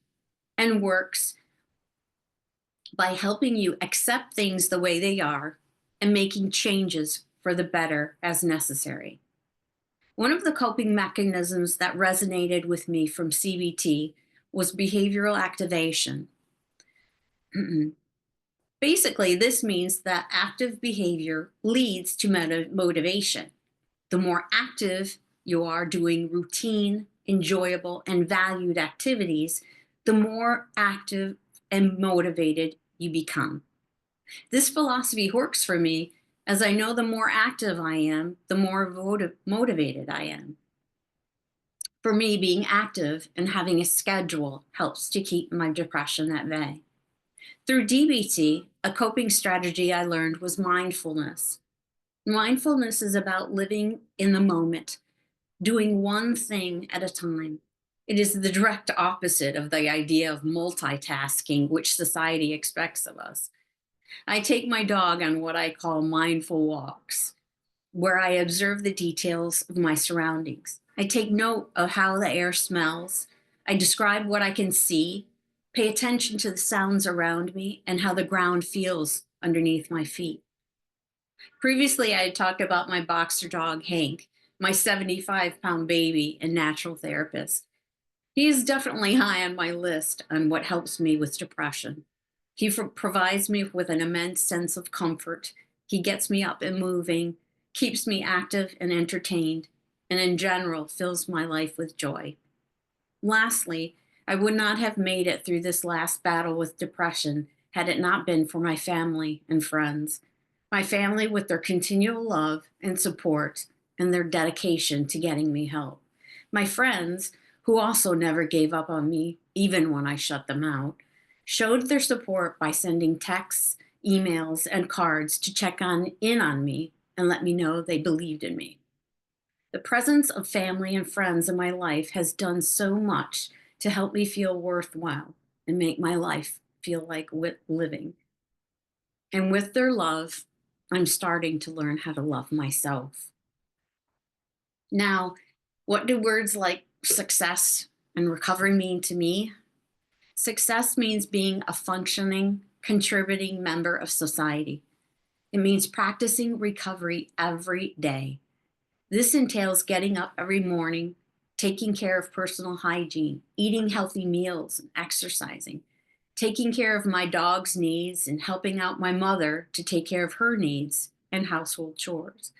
and works by helping you accept things the way they are and making changes for the better as necessary. One of the coping mechanisms that resonated with me from CBT was behavioral activation. Basically, this means that active behavior leads to motivation. The more active you are doing routine, enjoyable, and valued activities, the more active and motivated you become. This philosophy works for me as I know the more active I am, the more motivated I am. For me, being active and having a schedule helps to keep my depression at bay. Through DBT, a coping strategy I learned was mindfulness. Mindfulness is about living in the moment, doing one thing at a time. It is the direct opposite of the idea of multitasking, which society expects of us. I take my dog on what I call mindful walks, where I observe the details of my surroundings. I take note of how the air smells. I describe what I can see, pay attention to the sounds around me, and how the ground feels underneath my feet. Previously, I had talked about my boxer dog, Hank, my 75-pound baby and natural therapist. He is definitely high on my list on what helps me with depression. He provides me with an immense sense of comfort. He gets me up and moving, keeps me active and entertained, and in general fills my life with joy. Lastly, I would not have made it through this last battle with depression had it not been for my family and friends. My family, with their continual love and support and their dedication to getting me help. My friends, who also never gave up on me, even when I shut them out, showed their support by sending texts, emails, and cards to check in on me and let me know they believed in me. The presence of family and friends in my life has done so much to help me feel worthwhile and make my life feel like living. And with their love, I'm starting to learn how to love myself. Now, what do words like success and recovery mean to me? Success means being a functioning, contributing member of society. It means practicing recovery every day. This entails getting up every morning, taking care of personal hygiene, eating healthy meals, and exercising, taking care of my dog's needs, and helping out my mother to take care of her needs and household chores.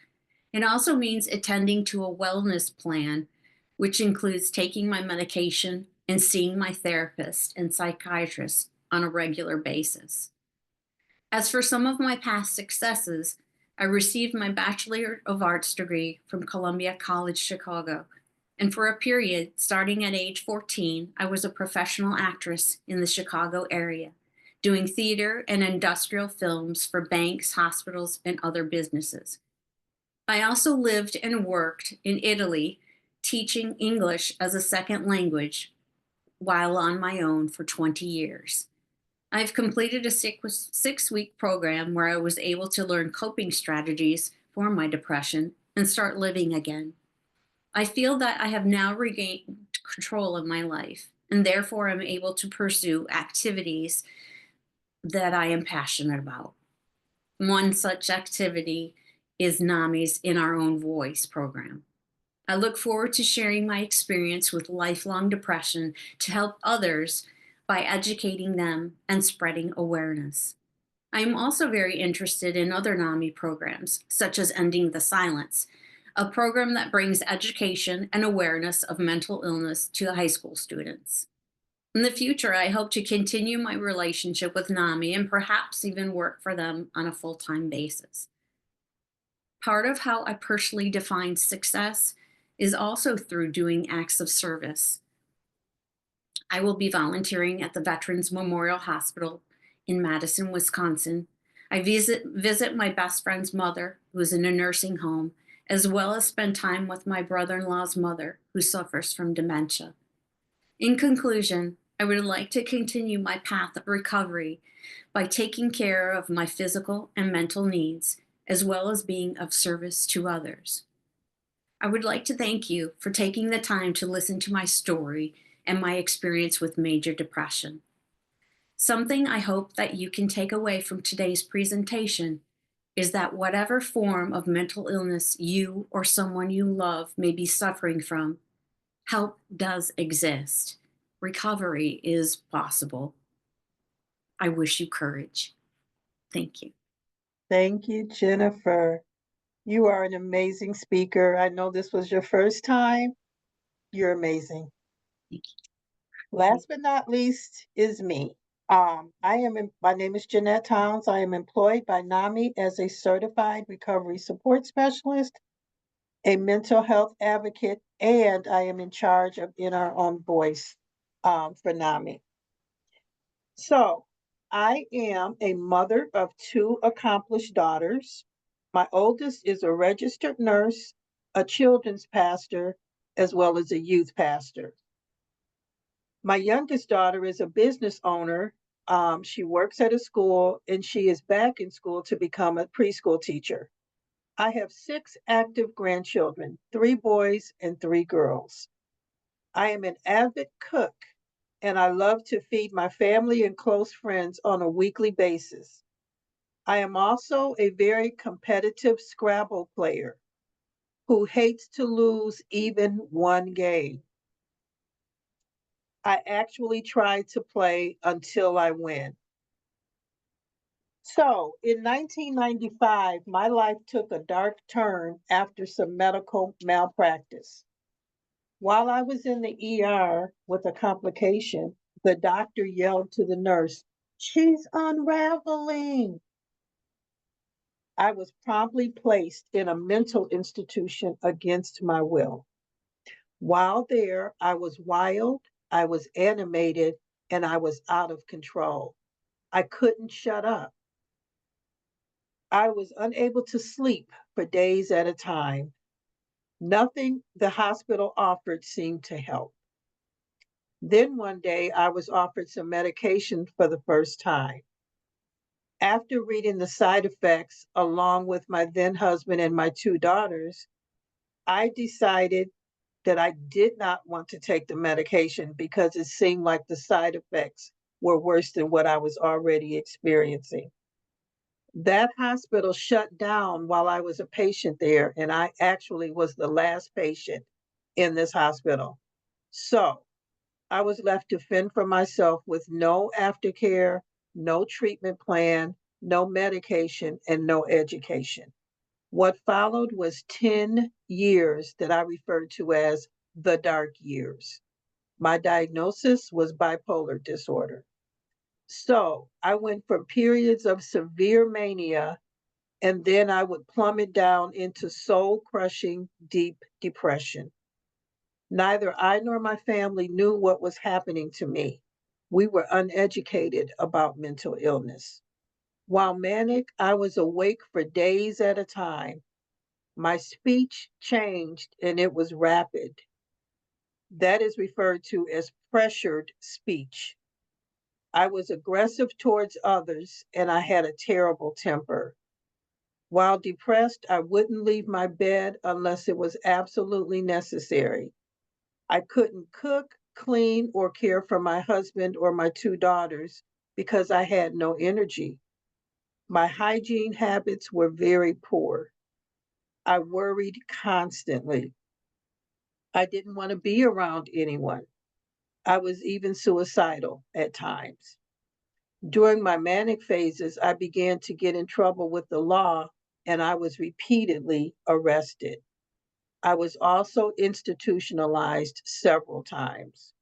It also means attending to a wellness plan, which includes taking my medication and seeing my therapist and psychiatrist on a regular basis. As for some of my past successes, I received my Bachelor of Arts degree from Columbia College Chicago, and for a period starting at age 14, I was a professional actress in the Chicago area, doing theater and industrial films for banks, hospitals, and other businesses. I also lived and worked in Italy, teaching English as a second language while on my own for 20 years. I've completed a 6 week program where I was able to learn coping strategies for my depression and start living again. I feel that I have now regained control of my life, and therefore I'm able to pursue activities that I am passionate about. One such activity is NAMI's In Our Own Voice program. I look forward to sharing my experience with lifelong depression to help others by educating them and spreading awareness. I am also very interested in other NAMI programs, such as Ending the Silence, a program that brings education and awareness of mental illness to high school students. In the future, I hope to continue my relationship with NAMI and perhaps even work for them on a full-time basis. Part of how I personally define success is also through doing acts of service. I will be volunteering at the Veterans Memorial Hospital in Madison, Wisconsin. I visit my best friend's mother, who is in a nursing home, as well as spend time with my brother-in-law's mother, who suffers from dementia. In conclusion, I would like to continue my path of recovery by taking care of my physical and mental needs, as well as being of service to others. I would like to thank you for taking the time to listen to my story and my experience with major depression. Something I hope that you can take away from today's presentation is that whatever form of mental illness you or someone you love may be suffering from, help does exist. Recovery is possible. I wish you courage. Thank you. Thank you, Jennifer. You are an amazing speaker. I know this was your first time. You're amazing. Thank Last but not least is me. My name is Jeanette Towns. I am employed by NAMI as a certified recovery support specialist, a mental health advocate, and I am in charge of In Our Own Voice for NAMI. So I am a mother of two accomplished daughters. My oldest is a registered nurse, a children's pastor, as well as a youth pastor. My youngest daughter is a business owner. She works at a school and she is back in school to become a preschool teacher. I have 6 active grandchildren, 3 boys and 3 girls. I am an avid cook and I love to feed my family and close friends on a weekly basis. I am also a very competitive Scrabble player who hates to lose even one game. I actually try to play until I win. So in 1995, my life took a dark turn after some medical malpractice. While I was in the ER with a complication, the doctor yelled to the nurse, "She's unraveling." I was promptly placed in a mental institution against my will. While there, I was wild, I was animated, and I was out of control. I couldn't shut up. I was unable to sleep for days at a time. Nothing the hospital offered seemed to help. Then one day, I was offered some medication for the first time. After reading the side effects, along with my then husband and my 2 daughters, I decided that I did not want to take the medication because it seemed like the side effects were worse than what I was already experiencing. That hospital shut down while I was a patient there, and I actually was the last patient in this hospital. So I was left to fend for myself with no aftercare, no treatment plan, no medication, and no education. What followed was 10 years that I referred to as the dark years. My diagnosis was bipolar disorder. So I went from periods of severe mania, and then I would plummet down into soul crushing, deep depression. Neither I nor my family knew what was happening to me. We were uneducated about mental illness. While manic, I was awake for days at a time. My speech changed and it was rapid. That is referred to as pressured speech. I was aggressive towards others and I had a terrible temper. While depressed, I wouldn't leave my bed unless it was absolutely necessary. I couldn't cook, clean, or care for my husband or my two daughters because I had no energy. My hygiene habits were very poor. I worried constantly. I didn't want to be around anyone. I was even suicidal at times. During my manic phases, I began to get in trouble with the law and I was repeatedly arrested. I was also institutionalized several times.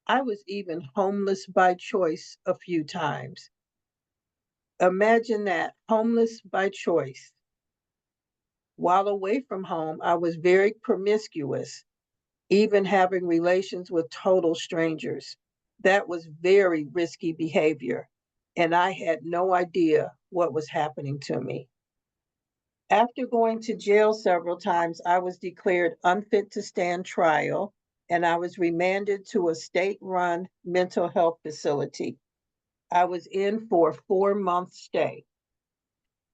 I was even homeless by choice a few times. Imagine that, homeless by choice. While away from home, I was very promiscuous, even having relations with total strangers. That was very risky behavior, and I had no idea what was happening to me. After going to jail several times, I was declared unfit to stand trial, and I was remanded to a state run mental health facility. I was in for a 4-month stay.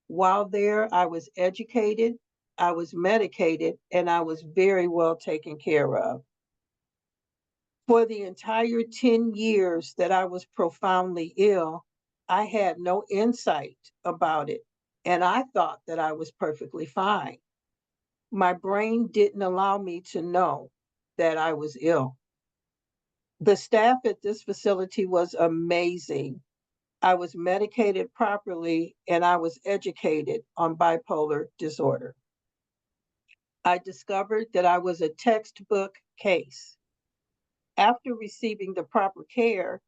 While there, I was educated, I was medicated, and I was very well taken care of. For the entire 10 years that I was profoundly ill, I had no insight about it, and I thought that I was perfectly fine. My brain didn't allow me to know that I was ill. The staff at this facility was amazing. I was medicated properly and I was educated on bipolar disorder. I discovered that I was a textbook case. After receiving the proper care,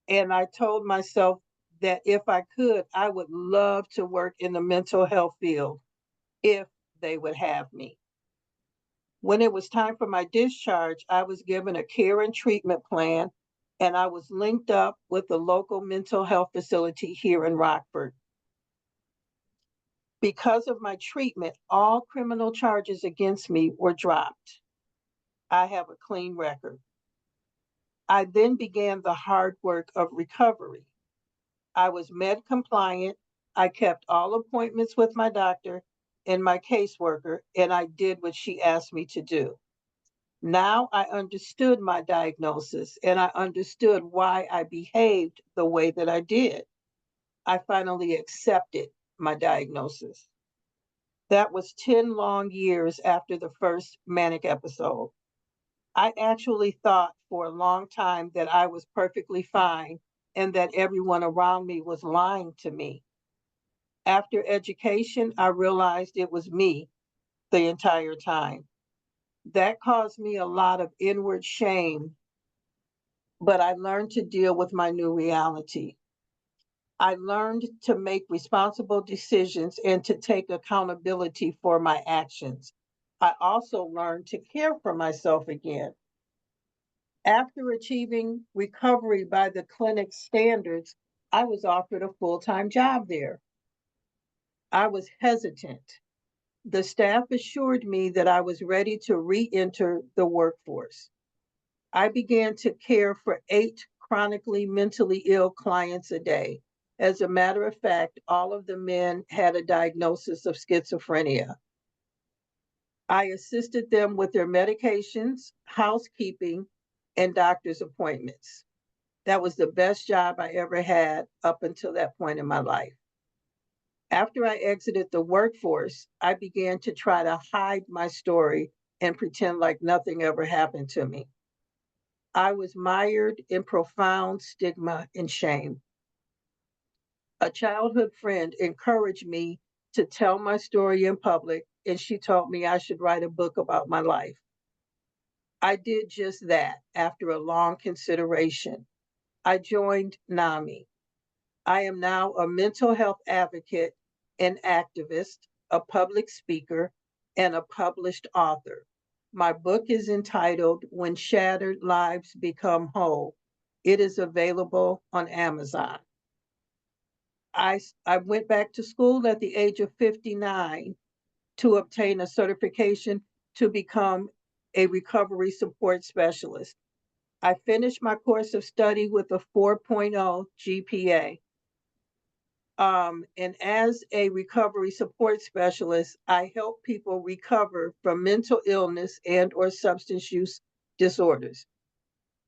and I told myself that if I could, I would love to work in the mental health field if they would have me. When it was time for my discharge, I was given a care and treatment plan, and I was linked up with the local mental health facility here in Rockford. Because of my treatment, all criminal charges against me were dropped. I have a clean record. I then began the hard work of recovery. I was med compliant. I kept all appointments with my doctor and my caseworker, and I did what she asked me to do. Now I understood my diagnosis and I understood why I behaved the way that I did. I finally accepted my diagnosis. That was 10 long years after the first manic episode. I actually thought for a long time that I was perfectly fine and that everyone around me was lying to me. After education, I realized it was me the entire time. That caused me a lot of inward shame, but I learned to deal with my new reality. I learned to make responsible decisions and to take accountability for my actions. I also learned to care for myself again. After achieving recovery by the clinic standards, I was offered a full time job there. I was hesitant. The staff assured me that I was ready to re enter the workforce. I began to care for 8 chronically mentally ill clients a day. As a matter of fact, all of the men had a diagnosis of schizophrenia. I assisted them with their medications, housekeeping, and doctor's appointments. That was the best job I ever had up until that point in my life. After I exited the workforce, I began to try to hide my story and pretend like nothing ever happened to me. I was mired in profound stigma and shame. A childhood friend encouraged me to tell my story in public, and she told me I should write a book about my life. I did just that after a long consideration. I joined NAMI. I am now a mental health advocate and activist, a public speaker, and a published author. My book is entitled When Shattered Lives Become Whole. It is available on Amazon. I went back to school at the age of 59 to obtain a certification to become a recovery support specialist. I finished my course of study with a 4.0 GPA. And as a recovery support specialist, I help people recover from mental illness and or substance use disorders.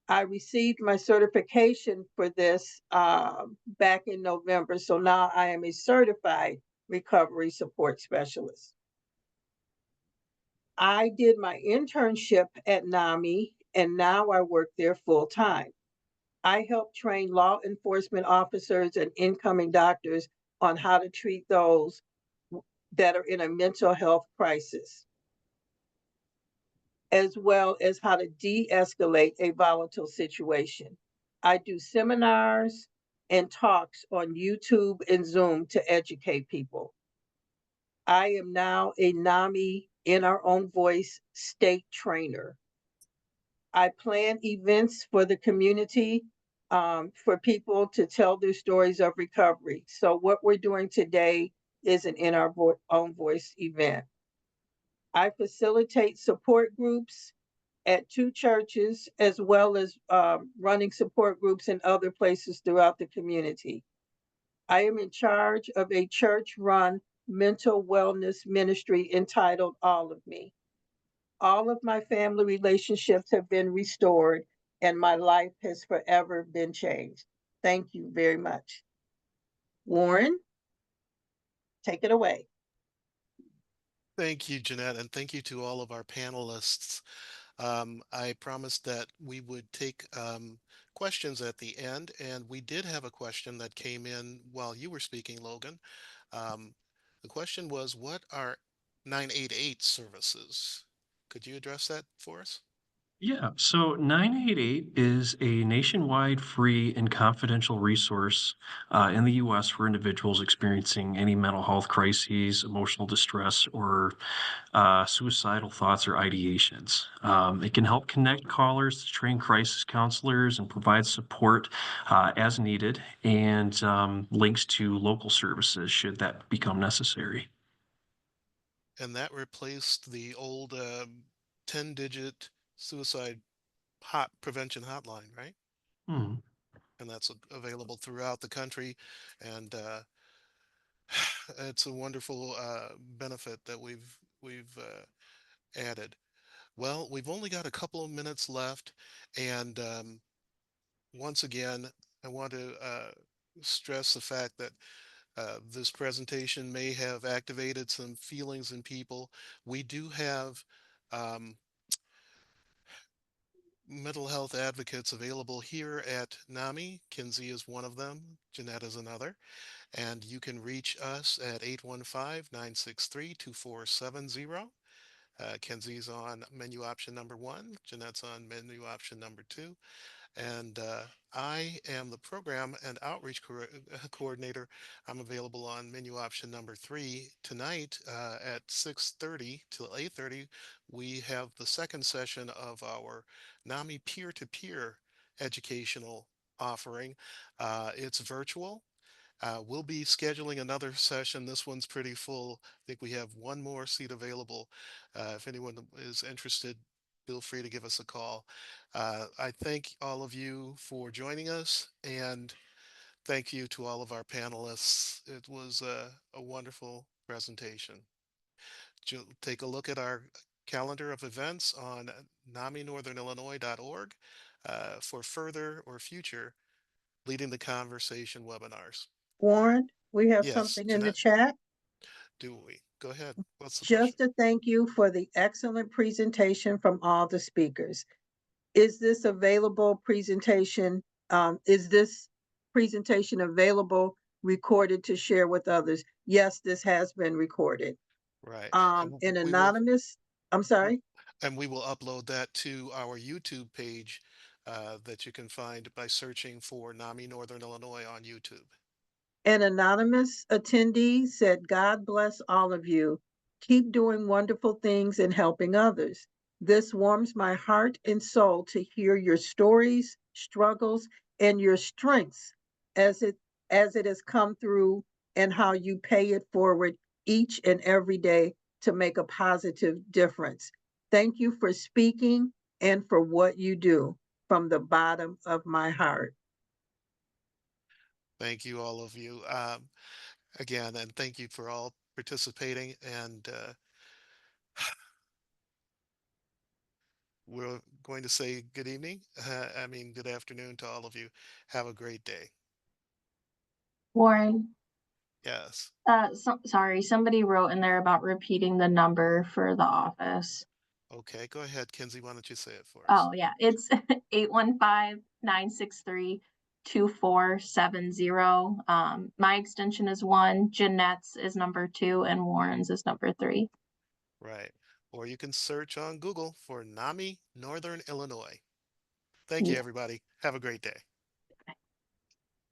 I received my certification for this back in November, so now I am a certified recovery support specialist. I did my internship at NAMI, and now I work there full time. I help train law enforcement officers and incoming doctors on how to treat those that are in a mental health crisis, as well as how to de escalate a volatile situation. I do seminars and talks on YouTube and Zoom to educate people. I am now a NAMI in our own voice state trainer. I plan events for the community for people to tell their stories of recovery. So, what we're doing today is an in our own voice event. I facilitate support groups at 2 churches, as well as running support groups in other places throughout the community. I am in charge of a church run mental wellness ministry entitled All of Me. All of my family relationships have been restored, and my life has forever been changed. Thank you very much. Warren, take it away. Thank you, Jeanette, and thank you to all of our panelists. I promised that we would take questions at the end, and we did have a question that came in while you were speaking, Logan. Um, the question was, what are 988 services? Could you address that for us? Yeah, so 988 is a nationwide free and confidential resource in the US for individuals experiencing any mental health crises, emotional distress, or suicidal thoughts or ideations. It can help connect callers to trained crisis counselors and provide support as needed, and links to local services should that become necessary. And that replaced the old 10-digit suicide prevention hotline, right? Hmm. And that's available throughout the country. And it's a wonderful benefit that we've added. Well, we've only got a couple of minutes left, and once again, I want to stress the fact that this presentation may have activated some feelings in people. We do have um, mental health advocates available here at NAMI. Kinsey is one of them. Jeanette is another. And you can reach us at 815-963-2470. Kenzie's on menu option number 1. Jeanette's on menu option number 2. And I am the program and outreach coordinator. I'm available on menu option number 3. Tonight at 6:30 till 8:30, we have the second session of our NAMI peer-to-peer educational offering. It's virtual. We'll be scheduling another session. This one's pretty full. I think we have one more seat available. If anyone is interested, feel free to give us a call. I thank all of you for joining us, and thank you to all of our panelists. It was a wonderful presentation. Take a look at our calendar of events on naminorthernillinois.org for further or future Leading the Conversation webinars. Warren, we have Yes, something in the Jeanette, chat. do we? Go ahead. What's the question? Just to thank you for the excellent presentation from all the speakers. Is this available presentation? Is this presentation available recorded to share with others? Yes, this has been recorded. Right. An We will anonymous, I'm sorry, and we will upload that to our YouTube page that you can find by searching for NAMI Northern Illinois on YouTube. an anonymous attendee said, God bless all of you. Keep doing wonderful things and helping others. This warms my heart and soul to hear your stories, struggles, and your strengths as it has come through and how you pay it forward each and every day to make a positive difference. Thank you for speaking and for what you do from the bottom of my heart. Thank you, all of you. Again, and thank you for all participating. And we're going to say good evening. I mean, good afternoon to all of you. Have a great day. Warren, Yes. sorry, somebody wrote in there about repeating the number for the office. Okay, go ahead, Kinsey. Why don't you say it for us? Oh, yeah, it's 815-963-2470. My extension is 1, Jeanette's is number 2, and Warren's is number 3. Right. Or you can search on Google for NAMI Northern Illinois. Thank you, Yeah. everybody. Have a great day.